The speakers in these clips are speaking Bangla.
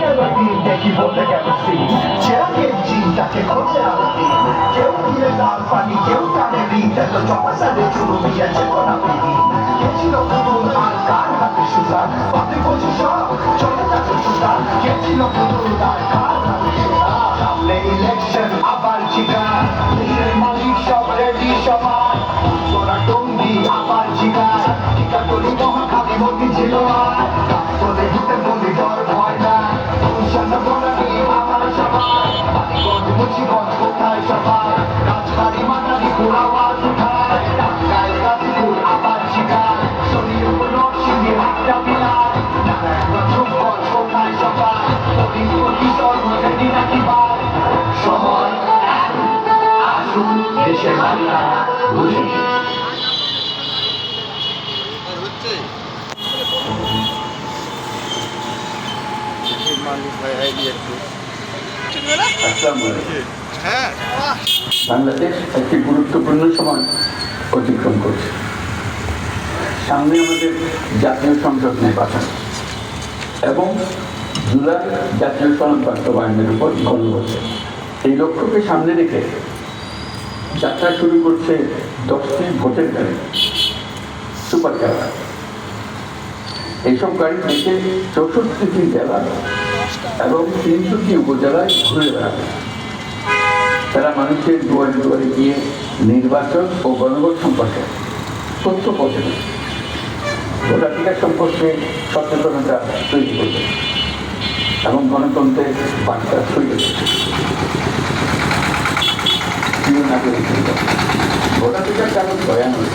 এলো দিন দেখি বলতে গেল সিন চেরাগের জিনটাকে খোঁজে আলো দিন কেউ দিয়ে লাল পানি কেউ টানে ঋণ এত চপাসারে চুরু বিয়ে চেতনা বিহীন গেছিল পুতুল আর কার হাতে সুতার পাতে বসে সব চলে যাচ্ছে সুতার গেছিল পুতুল আর কার হাতে সুতার সামনে ইলেকশন আবার চিকার দেশের মালিক সব রেডি সবার তোরা টঙ্গি আবার চিকার টিকা করি মহাখালী মতি ছিল আর চলে ঘুরতে বলি ডর ভয় না অনুসন্ধান বলানি আমার সবার বাড়িগঞ্জ মুন্সিগঞ্জ কোথায় সবার রাজবাড়ি মাতারি আওয়াজ উঠায় ঢাকায় গাছপুর আবার চিকার শরীরপুর নরসিংদী হাটটা বিলায় নারায়ণগঞ্জ রূপগঞ্জ কোথায় সবার ফরিদপুর কিশোর মধ্যে নাকি বার সময় আসুন দেশের বাংলা বুঝি বাংলাদেশ একটি গুরুত্বপূর্ণ সময় অতিক্রম করছে। সামনে আমাদের জাতীয় সংসদ নির্বাচন এবং জুলাই জাতীয় সনদ বাস্তবায়নের উপর গণভোট। এই লক্ষ্যকে সামনে রেখে যাত্রা শুরু করছে 10টি ভোটের গাড়ি, সুপার কার। এইসব গাড়ি থেকে 64টি জেলা এবং 300টি উপজেলায় ঘুরে বেড়াবে। তারা মানুষের দুয়ারে দুয়ারে গিয়ে নির্বাচন ও গণভোট সম্পর্কে তথ্য পৌঁছে দেবে, ভোটাধিকার সম্পর্কে সচেতনতা তৈরি করবে এবং গণতন্ত্রের বার্তা ছড়িয়ে দেবে। প্রিয় নাগরিক, ভোটাধিকার কারণ দয়া নয়,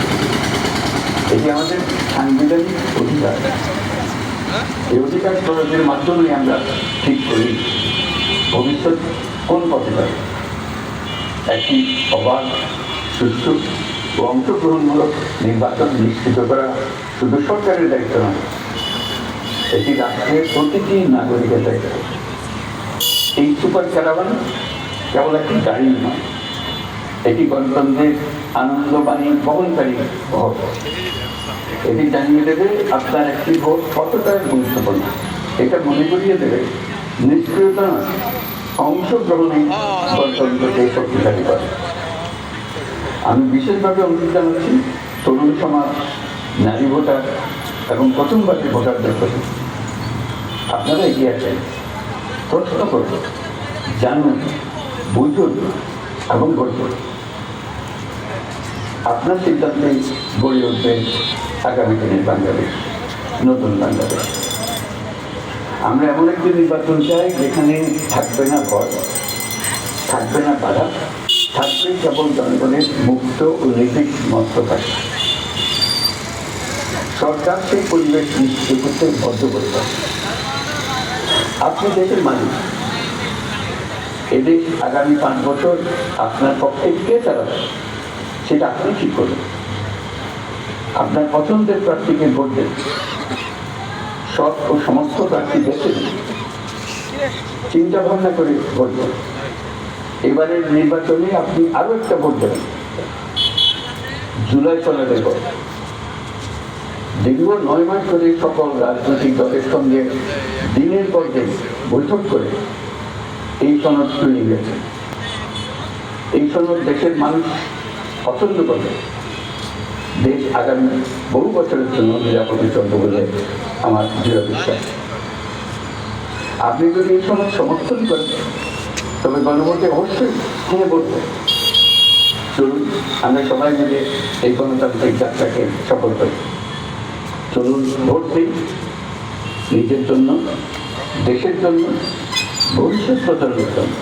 এটি আমাদের সাংবিধানিক অধিকার। এই অধিকার প্রয়োগের মাধ্যমে আমরা ঠিক করি ভবিষ্যৎ কোন পথে যাবে। একটি অবাধ, সুষ্ঠু ও অংশগ্রহণমূলক নির্বাচন নিশ্চিত করা শুধু সরকারের দায়িত্ব নয়, এটি রাষ্ট্রের প্রতিটি নাগরিকের দায়িত্ব। এই সুপার ক্যারাভান কেবল একটি গাড়ি নয়, এটি গণতন্ত্রের আনন্দবাণী বহনকারী ভোট। এটি জানিয়ে দেবে আপনার একটি ভোট কতটা গুরুত্বপূর্ণ। এটা মনে করিয়ে দেবে নিষ্ক্রিয়তা নয়, অংশগ্রহণে গণতন্ত্রকে শক্তিশালী করে। আমি বিশেষভাবে অনুরোধ জানাচ্ছি তরুণ সমাজ, নারী ভোটার এবং প্রথমবারের ভোটারদের প্রতি, আপনারা এগিয়ে আছেন। প্রশ্ন করুন, জানুন, বুঝুন এবং ভোট করুন। আপনার সিদ্ধান্তে গড়ে উঠবে আগামী দিনের বাংলাদেশ, নতুন বাংলাদেশ। আমরা এমন একটি নির্বাচন চাই যেখানে থাকবে না ভয়, থাকবে না বাধা, থাকবে কেবল জনগণের মুক্ত ও নৈতিক মতপ্রকাশ। সরকার সেই পরিবেশ নিশ্চিত করতে বদ্ধপরিকর। আপনি দেশের মালিক। এদেশ আগামী 5 বছর আপনার পক্ষে কে চালাবে সেটা আপনি ঠিক করবেন। আপনার পছন্দের প্রার্থীকে ভোট দেন, সৎ ও সমস্ত প্রার্থী বেছে দিন, চিন্তা ভাবনা করে ভোট দেন। এবারের নির্বাচনে আপনি আরো একটা ভোট দেবেন, জুলাই সনদের ভোট। দীর্ঘ 9 মাস ধরে সকল রাজনৈতিক দলের সঙ্গে দিনের পর দিন বৈঠক করে এই সনদ তৈরি হয়েছে। এই সনদ দেশের মানুষ পছন্দ করবে। দেশ আগামী বহু বছরের জন্য নিরাপদে চলবে বলে আমার দৃঢ় বিশ্বাস। আপনি যদি এই সনদ সমর্থন করেন তবে গণভোটে অবশ্যই হ্যাঁ বলবে। চলুন আমরা সবাই মিলে এই গণতান্ত্রিক যাত্রাকে সফল করি। চলুন ভোট দিই, নিজের জন্য, দেশের জন্য, ভবিষ্যৎ প্রজন্মের জন্য,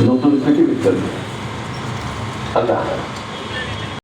নতুন পৃথিবীর জন্য। আল্লাহ।